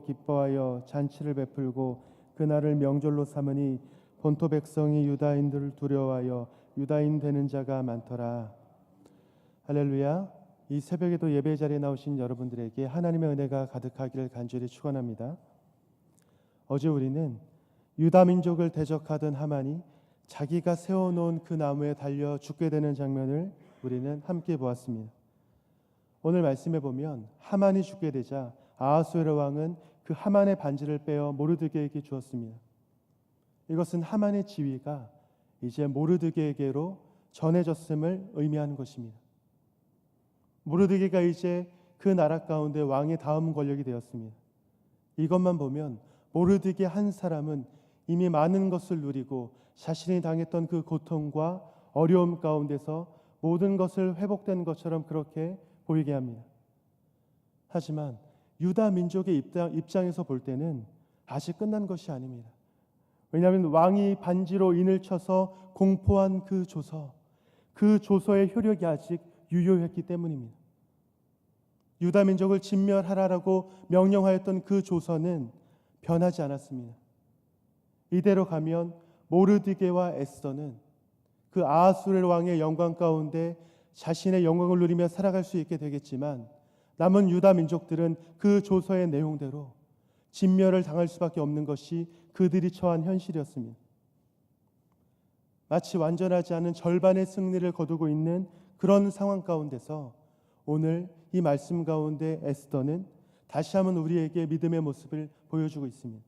기뻐하여 잔치를 베풀고 그날을 명절로 삼으니 본토 백성이 유다인들을 두려워하여 유다인 되는 자가 많더라. 할렐루야. 이 새벽에도 예배 자리에 나오신 여러분들에게 하나님의 은혜가 가득하기를 간절히 축원합니다. 어제 우리는 유다 민족을 대적하던 하만이 자기가 세워놓은 그 나무에 달려 죽게 되는 장면을 우리는 함께 보았습니다. 오늘 말씀에 보면 하만이 죽게 되자 아하수에로 왕은 그 하만의 반지를 빼어 모르드게에게 주었습니다. 이것은 하만의 지위가 이제 모르드게에게로 전해졌음을 의미하는 것입니다. 모르드게가 이제 그 나라 가운데 왕의 다음 권력이 되었습니다. 이것만 보면 모르드게 한 사람은 이미 많은 것을 누리고 자신이 당했던 그 고통과 어려움 가운데서 모든 것을 회복된 것처럼 그렇게 보이게 합니다. 하지만 유다 민족의 입장에서 볼 때는 아직 끝난 것이 아닙니다. 왜냐하면 왕이 반지로 인을 쳐서 공포한 그 조서의 효력이 아직 유효했기 때문입니다. 유다 민족을 진멸하라라고 명령하였던 그 조서는 변하지 않았습니다. 이대로 가면 모르드게와 에스더는 그 아하수에로 왕의 영광 가운데 자신의 영광을 누리며 살아갈 수 있게 되겠지만 남은 유다 민족들은 그 조서의 내용대로 진멸을 당할 수밖에 없는 것이 그들이 처한 현실이었습니다. 마치 완전하지 않은 절반의 승리를 거두고 있는 그런 상황 가운데서 오늘 이 말씀 가운데 에스더는 다시 한번 우리에게 믿음의 모습을 보여주고 있습니다.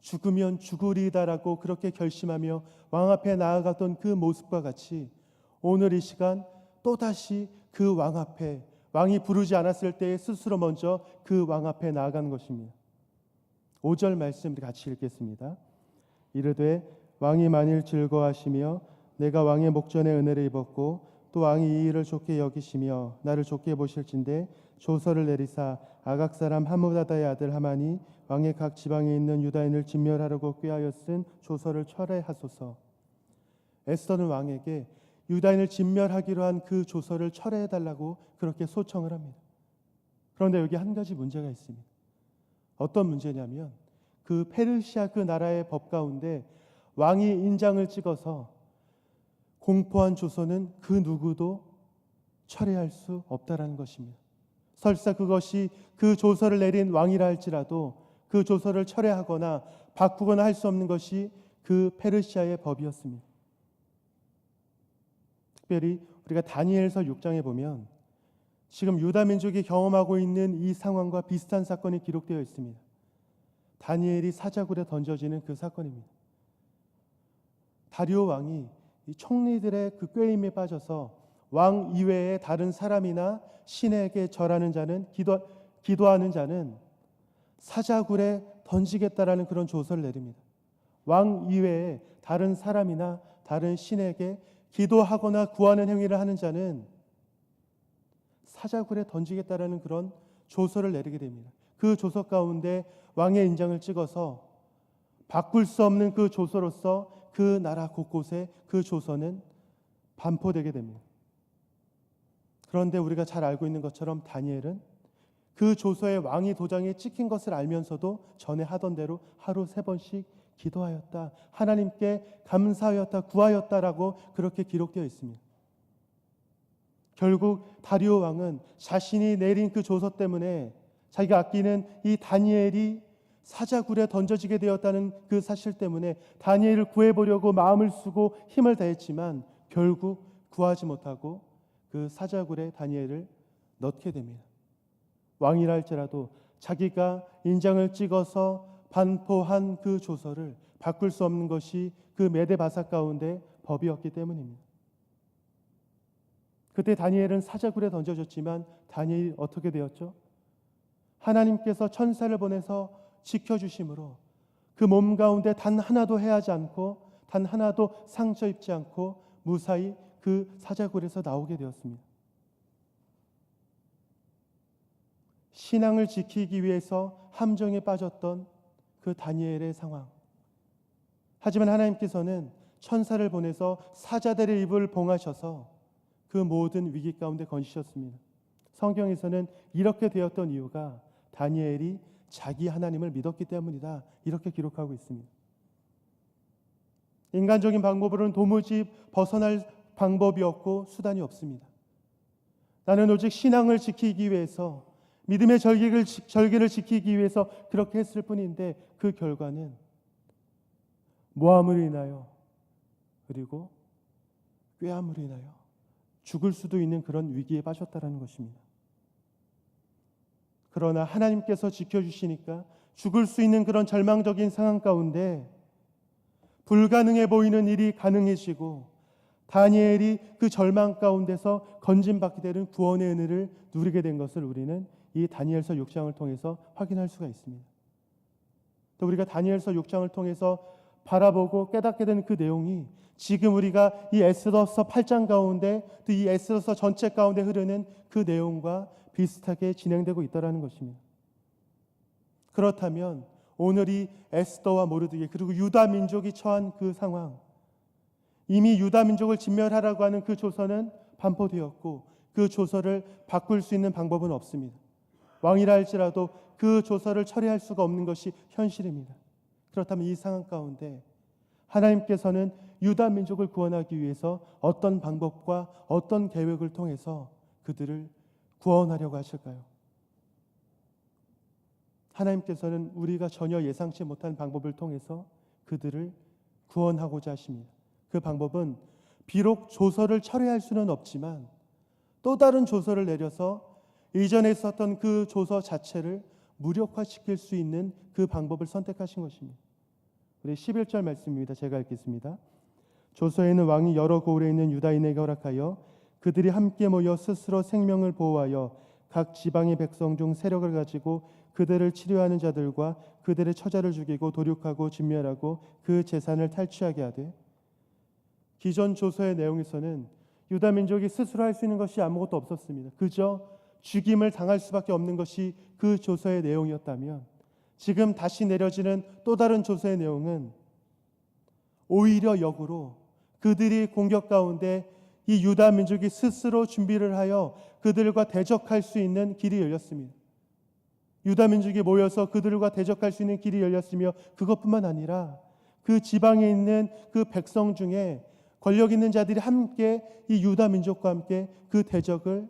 죽으면 죽으리다라고 그렇게 결심하며 왕 앞에 나아갔던 그 모습과 같이 오늘 이 시간 또다시 그 왕 앞에 왕이 부르지 않았을 때에 스스로 먼저 그 왕 앞에 나아가는 것입니다. 5절 말씀 같이 읽겠습니다. 이르되 왕이 만일 즐거워하시며 내가 왕의 목전에 은혜를 입었고 또 왕이 이 일을 좋게 여기시며 나를 좋게 보실진대 조서를 내리사 아각 사람 하므다다의 아들 하만이 왕의 각 지방에 있는 유다인을 진멸하려고 꾀하여 쓴 조서를 철회하소서. 에스더는 왕에게 유다인을 진멸하기로 한 그 조서를 철회해달라고 그렇게 소청을 합니다. 그런데 여기 한 가지 문제가 있습니다. 어떤 문제냐면 그 페르시아 그 나라의 법 가운데 왕이 인장을 찍어서 공포한 조서는 그 누구도 철회할 수 없다라는 것입니다. 설사 그것이 그 조서를 내린 왕이라 할지라도 그 조서를 철회하거나 바꾸거나 할 수 없는 것이 그 페르시아의 법이었습니다. 특별히 우리가 다니엘서 6장에 보면 지금 유다 민족이 경험하고 있는 이 상황과 비슷한 사건이 기록되어 있습니다. 다니엘이 사자굴에 던져지는 그 사건입니다. 다리오 왕이 이 총리들의 그 꾀임에 빠져서 왕 이외에 다른 사람이나 신에게 절하는 자는 기도하는 자는 사자굴에 던지겠다라는 그런 조서를 내립니다. 왕 이외에 다른 사람이나 다른 신에게 기도하거나 구하는 행위를 하는 자는 사자굴에 던지겠다라는 그런 조서를 내리게 됩니다. 그 조서 가운데 왕의 인장을 찍어서 바꿀 수 없는 그 조서로서 그 나라 곳곳에 그 조서는 반포되게 됩니다. 그런데 우리가 잘 알고 있는 것처럼 다니엘은 그 조서에 왕이 도장에 찍힌 것을 알면서도 전에 하던 대로 하루 3번씩 기도하였다. 하나님께 감사하였다. 구하였다라고 그렇게 기록되어 있습니다. 결국 다리오 왕은 자신이 내린 그 조서 때문에 자기가 아끼는 이 다니엘이 사자굴에 던져지게 되었다는 그 사실 때문에 다니엘을 구해보려고 마음을 쓰고 힘을 다했지만 결국 구하지 못하고 그 사자굴에 다니엘을 넣게 됩니다. 왕이라 할지라도 자기가 인장을 찍어서 반포한 그 조서를 바꿀 수 없는 것이 그 메데바사 가운데 법이었기 때문입니다. 그때 다니엘은 사자굴에 던져졌지만 다니엘이 어떻게 되었죠? 하나님께서 천사를 보내서 지켜주심으로 그 몸 가운데 단 하나도 해하지 않고 단 하나도 상처 입지 않고 무사히 그 사자굴에서 나오게 되었습니다. 신앙을 지키기 위해서 함정에 빠졌던 그 다니엘의 상황. 하지만 하나님께서는 천사를 보내서 사자들의 입을 봉하셔서 그 모든 위기 가운데 건지셨습니다. 성경에서는 이렇게 되었던 이유가 다니엘이 자기 하나님을 믿었기 때문이다. 이렇게 기록하고 있습니다. 인간적인 방법으로는 도무지 벗어날 방법이 없고 수단이 없습니다. 나는 오직 신앙을 지키기 위해서, 믿음의 절개를 지키기 위해서 그렇게 했을 뿐인데 그 결과는 모함으로 인하여 그리고 꾀함으로 인하여 죽을 수도 있는 그런 위기에 빠졌다라는 것입니다. 그러나 하나님께서 지켜주시니까 죽을 수 있는 그런 절망적인 상황 가운데 불가능해 보이는 일이 가능해지고 다니엘이 그 절망 가운데서 건진받게 되는 구원의 은혜를 누리게 된 것을 우리는 이 다니엘서 6장을 통해서 확인할 수가 있습니다. 또 우리가 다니엘서 6장을 통해서 바라보고 깨닫게 된 그 내용이 지금 우리가 이 에스더서 8장 가운데 또 이 에스더서 전체 가운데 흐르는 그 내용과 비슷하게 진행되고 있다는 것입니다. 그렇다면 오늘 이 에스더와 모르드게 그리고 유다 민족이 처한 그 상황, 이미 유다 민족을 진멸하라고 하는 그 조서는 반포되었고 그 조서를 바꿀 수 있는 방법은 없습니다. 왕이라 할지라도 그 조서를 처리할 수가 없는 것이 현실입니다. 그렇다면 이 상황 가운데 하나님께서는 유다 민족을 구원하기 위해서 어떤 방법과 어떤 계획을 통해서 그들을 구원하려고 하실까요? 하나님께서는 우리가 전혀 예상치 못한 방법을 통해서 그들을 구원하고자 하십니다. 그 방법은 비록 조서를 철회할 수는 없지만 또 다른 조서를 내려서 이전에 있었던 그 조서 자체를 무력화시킬 수 있는 그 방법을 선택하신 것입니다. 우리 11절 말씀입니다. 제가 읽겠습니다. 조서에는 왕이 여러 고을에 있는 유다인에게 허락하여 그들이 함께 모여 스스로 생명을 보호하여 각 지방의 백성 중 세력을 가지고 그들을 치료하는 자들과 그들의 처자를 죽이고 도륙하고 진멸하고 그 재산을 탈취하게 하되, 기존 조서의 내용에서는 유다 민족이 스스로 할 수 있는 것이 아무것도 없었습니다. 그저 죽임을 당할 수밖에 없는 것이 그 조서의 내용이었다면 지금 다시 내려지는 또 다른 조서의 내용은 오히려 역으로 그들이 공격 가운데 이 유다 민족이 스스로 준비를 하여 그들과 대적할 수 있는 길이 열렸습니다. 유다 민족이 모여서 그들과 대적할 수 있는 길이 열렸으며 그것뿐만 아니라 그 지방에 있는 그 백성 중에 권력 있는 자들이 함께 이 유다 민족과 함께 그 대적을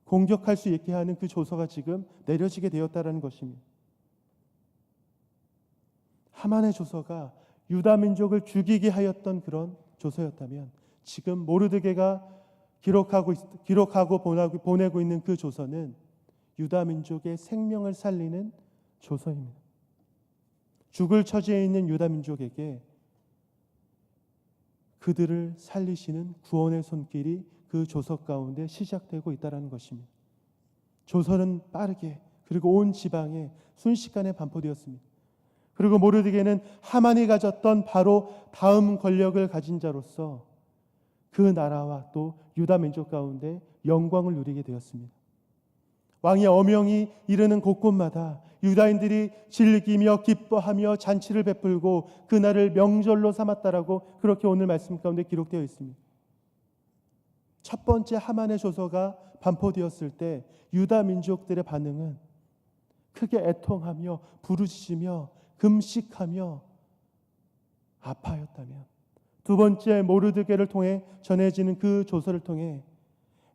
공격할 수 있게 하는 그 조서가 지금 내려지게 되었다는 것입니다. 하만의 조서가 유다 민족을 죽이게 하였던 그런 조서였다면 지금 모르드게가 기록하고 보내고 있는 그 조서는 유다 민족의 생명을 살리는 조서입니다. 죽을 처지에 있는 유다 민족에게 그들을 살리시는 구원의 손길이 그 조서 가운데 시작되고 있다는 것입니다. 조서는 빠르게 그리고 온 지방에 순식간에 반포되었습니다. 그리고 모르드게는 하만이 가졌던 바로 다음 권력을 가진 자로서 그 나라와 또 유다 민족 가운데 영광을 누리게 되었습니다. 왕의 어명이 이르는 곳곳마다 유다인들이 즐기며 기뻐하며 잔치를 베풀고 그날을 명절로 삼았다라고 그렇게 오늘 말씀 가운데 기록되어 있습니다. 첫 번째 하만의 조서가 반포되었을 때 유다 민족들의 반응은 크게 애통하며 부르짖으며 금식하며 아파하였다면, 두 번째 모르드게를 통해 전해지는 그 조서를 통해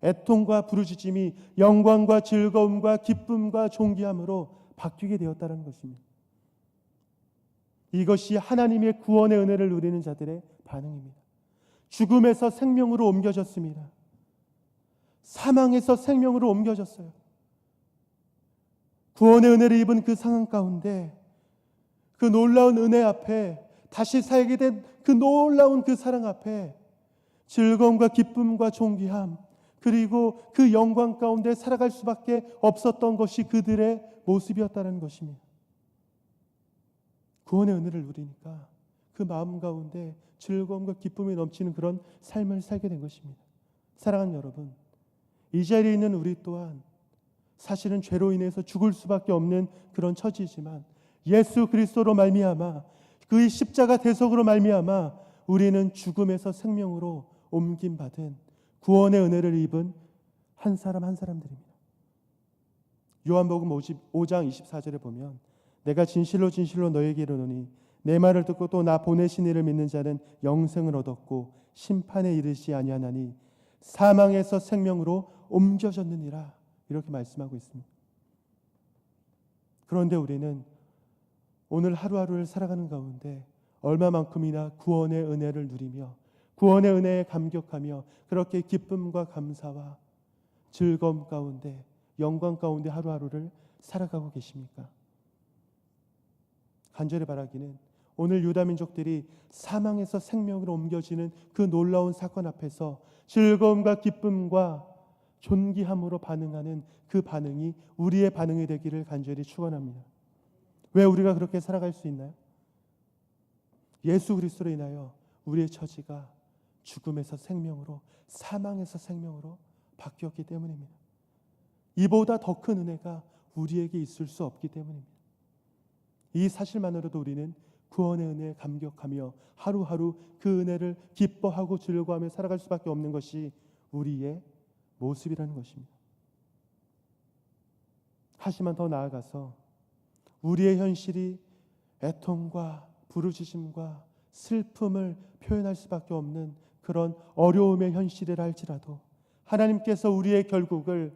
애통과 부르짖음이 영광과 즐거움과 기쁨과 존귀함으로 바뀌게 되었다는 것입니다. 이것이 하나님의 구원의 은혜를 누리는 자들의 반응입니다. 죽음에서 생명으로 옮겨졌습니다. 사망에서 생명으로 옮겨졌어요. 구원의 은혜를 입은 그 상황 가운데 그 놀라운 은혜 앞에 다시 살게 된 그 놀라운 그 사랑 앞에 즐거움과 기쁨과 존귀함 그리고 그 영광 가운데 살아갈 수밖에 없었던 것이 그들의 모습이었다는 것입니다. 구원의 은혜를 누리니까 그 마음 가운데 즐거움과 기쁨이 넘치는 그런 삶을 살게 된 것입니다. 사랑하는 여러분, 이 자리에 있는 우리 또한 사실은 죄로 인해서 죽을 수밖에 없는 그런 처지지만 예수 그리스도로 말미암아 그의 십자가 대속으로 말미암아 우리는 죽음에서 생명으로 옮김받은 구원의 은혜를 입은 한 사람 한 사람들입니다. 요한복음 5장 24절에 보면 내가 진실로 진실로 너에게 이르노니 내 말을 듣고 또 나 보내신 이를 믿는 자는 영생을 얻었고 심판에 이르지 아니하나니 사망에서 생명으로 옮겨졌느니라. 이렇게 말씀하고 있습니다. 그런데 우리는 오늘 하루하루를 살아가는 가운데 얼마만큼이나 구원의 은혜를 누리며 구원의 은혜에 감격하며 그렇게 기쁨과 감사와 즐거움 가운데 영광 가운데 하루하루를 살아가고 계십니까? 간절히 바라기는 오늘 유다민족들이 사망에서 생명으로 옮겨지는 그 놀라운 사건 앞에서 즐거움과 기쁨과 존귀함으로 반응하는 그 반응이 우리의 반응이 되기를 간절히 축원합니다. 왜 우리가 그렇게 살아갈 수 있나요? 예수 그리스도로 인하여 우리의 처지가 죽음에서 생명으로, 사망에서 생명으로 바뀌었기 때문입니다. 이보다 더 큰 은혜가 우리에게 있을 수 없기 때문입니다. 이 사실만으로도 우리는 구원의 은혜에 감격하며 하루하루 그 은혜를 기뻐하고 즐거워하며 살아갈 수밖에 없는 것이 우리의 모습이라는 것입니다. 하지만 더 나아가서 우리의 현실이 애통과 부르짖음과 슬픔을 표현할 수밖에 없는 그런 어려움의 현실이라 할지라도 하나님께서 우리의 결국을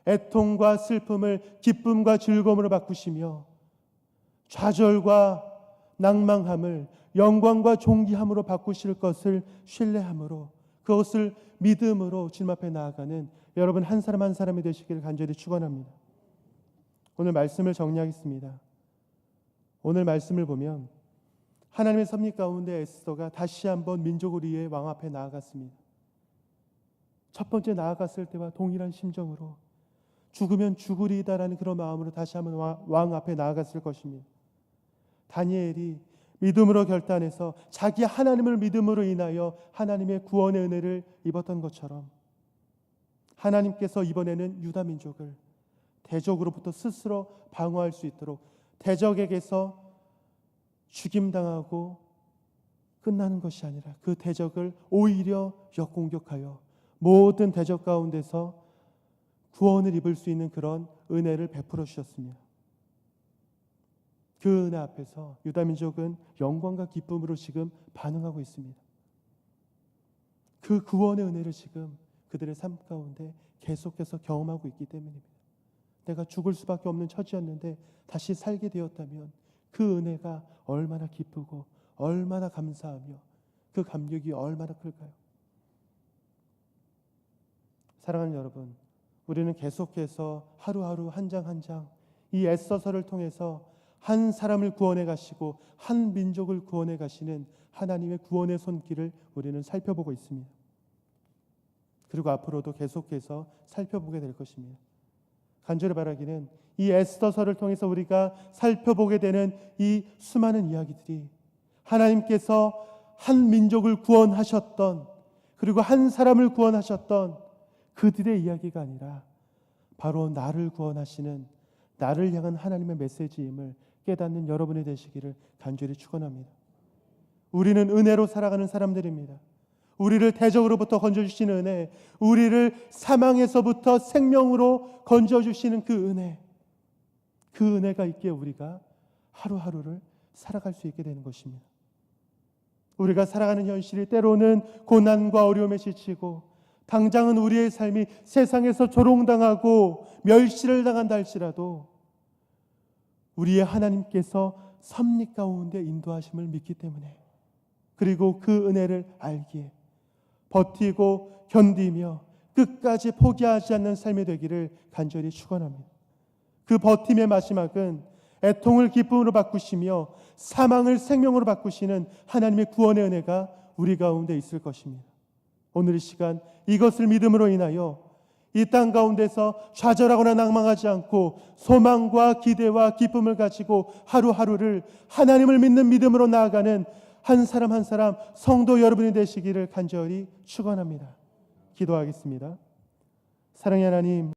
애통과 슬픔을 기쁨과 즐거움으로 바꾸시며 좌절과 낭망함을 영광과 존귀함으로 바꾸실 것을 신뢰함으로 그것을 믿음으로 주님 앞에 나아가는 여러분 한 사람 한 사람이 되시기를 간절히 축원합니다. 오늘 말씀을 정리하겠습니다. 오늘 말씀을 보면 하나님의 섭리 가운데 에스더가 다시 한번 민족을 위해 왕 앞에 나아갔습니다. 첫 번째 나아갔을 때와 동일한 심정으로 죽으면 죽으리이다라는 그런 마음으로 다시 한번 왕 앞에 나아갔을 것입니다. 다니엘이 믿음으로 결단해서 자기 하나님을 믿음으로 인하여 하나님의 구원의 은혜를 입었던 것처럼 하나님께서 이번에는 유다 민족을 대적으로부터 스스로 방어할 수 있도록 대적에게서 죽임당하고 끝나는 것이 아니라 그 대적을 오히려 역공격하여 모든 대적 가운데서 구원을 입을 수 있는 그런 은혜를 베풀어 주셨습니다. 그 은혜 앞에서 유다민족은 영광과 기쁨으로 지금 반응하고 있습니다. 그 구원의 은혜를 지금 그들의 삶 가운데 계속해서 경험하고 있기 때문입니다. 내가 죽을 수밖에 없는 처지였는데 다시 살게 되었다면 그 은혜가 얼마나 기쁘고 얼마나 감사하며 그 감격이 얼마나 클까요? 사랑하는 여러분, 우리는 계속해서 하루하루 한 장 한 장 이 에스더서를 통해서 한 사람을 구원해 가시고 한 민족을 구원해 가시는 하나님의 구원의 손길을 우리는 살펴보고 있습니다. 그리고 앞으로도 계속해서 살펴보게 될 것입니다. 간절히 바라기는 이 에스더서를 통해서 우리가 살펴보게 되는 이 수많은 이야기들이 하나님께서 한 민족을 구원하셨던 그리고 한 사람을 구원하셨던 그들의 이야기가 아니라 바로 나를 구원하시는 나를 향한 하나님의 메시지임을 깨닫는 여러분이 되시기를 간절히 축원합니다. 우리는 은혜로 살아가는 사람들입니다. 우리를 대적으로부터 건져주시는 은혜, 우리를 사망에서부터 생명으로 건져주시는 그 은혜, 그 은혜가 있기에 우리가 하루하루를 살아갈 수 있게 되는 것입니다. 우리가 살아가는 현실이 때로는 고난과 어려움에 지치고 당장은 우리의 삶이 세상에서 조롱당하고 멸시를 당한다 할지라도 우리의 하나님께서 섭리 가운데 인도하심을 믿기 때문에 그리고 그 은혜를 알기에 버티고 견디며 끝까지 포기하지 않는 삶이 되기를 간절히 축원합니다. 그 버팀의 마지막은 애통을 기쁨으로 바꾸시며 사망을 생명으로 바꾸시는 하나님의 구원의 은혜가 우리 가운데 있을 것입니다. 오늘 이 시간 이것을 믿음으로 인하여 이 땅 가운데서 좌절하거나 낭망하지 않고 소망과 기대와 기쁨을 가지고 하루하루를 하나님을 믿는 믿음으로 나아가는 한 사람 한 사람 성도 여러분이 되시기를 간절히 축원합니다. 기도하겠습니다. 사랑의 하나님,